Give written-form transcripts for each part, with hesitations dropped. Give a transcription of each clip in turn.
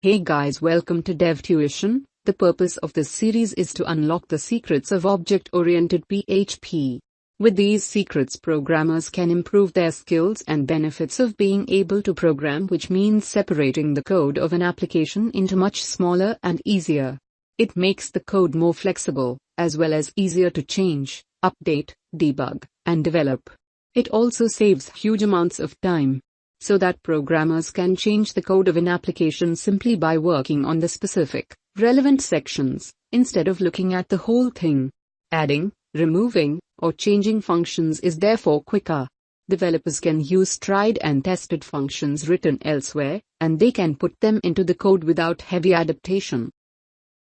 Hey guys, welcome to Dev Tuition. The purpose of this series is to unlock the secrets of object-oriented PHP. With these secrets, programmers can improve their skills and benefits of being able to program, which means separating the code of an application into much smaller and easier. It makes the code more flexible, as well as easier to change, update, debug, and develop. It also saves huge amounts of time, so that programmers can change the code of an application simply by working on the specific, relevant sections, instead of looking at the whole thing. Adding, removing, or changing functions is therefore quicker. Developers can use tried and tested functions written elsewhere, and they can put them into the code without heavy adaptation.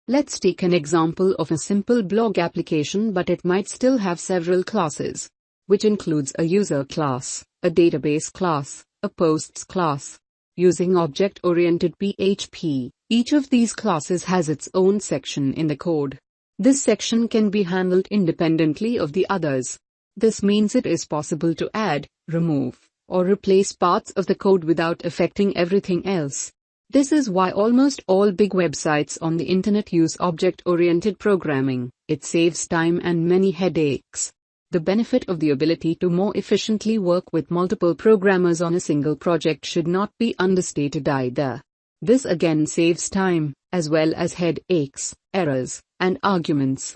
Let's take an example of a simple blog application, but it might still have several classes, which includes a user class, a database class, a posts class. Using object-oriented PHP, each of these classes has its own section in the code. This section can be handled independently of the others. This means it is possible to add, remove, or replace parts of the code without affecting everything else. This is why almost all big websites on the internet use object-oriented programming. It saves time and many headaches. The benefit of the ability to more efficiently work with multiple programmers on a single project should not be understated either. This again saves time, as well as headaches, errors, and arguments.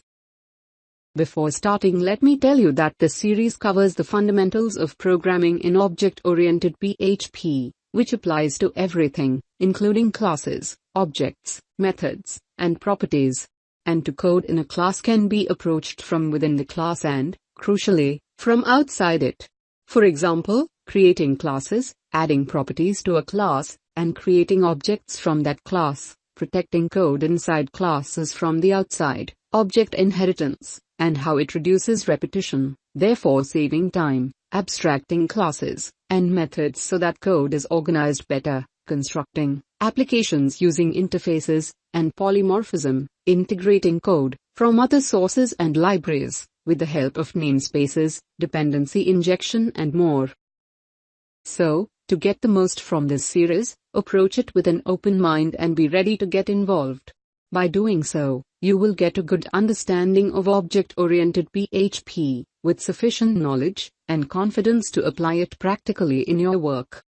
Before starting, let me tell you that this series covers the fundamentals of programming in object-oriented PHP, which applies to everything, including classes, objects, methods, and properties. And to code in a class can be approached from within the class and, crucially, from outside it. For example, creating classes, adding properties to a class, and creating objects from that class, protecting code inside classes from the outside, object inheritance, and how it reduces repetition, therefore saving time, abstracting classes and methods so that code is organized better, constructing applications using interfaces and polymorphism, integrating code from other sources and libraries, with the help of namespaces, dependency injection, and more. So, to get the most from this series, approach it with an open mind and be ready to get involved. By doing so, you will get a good understanding of object-oriented PHP, with sufficient knowledge and confidence to apply it practically in your work.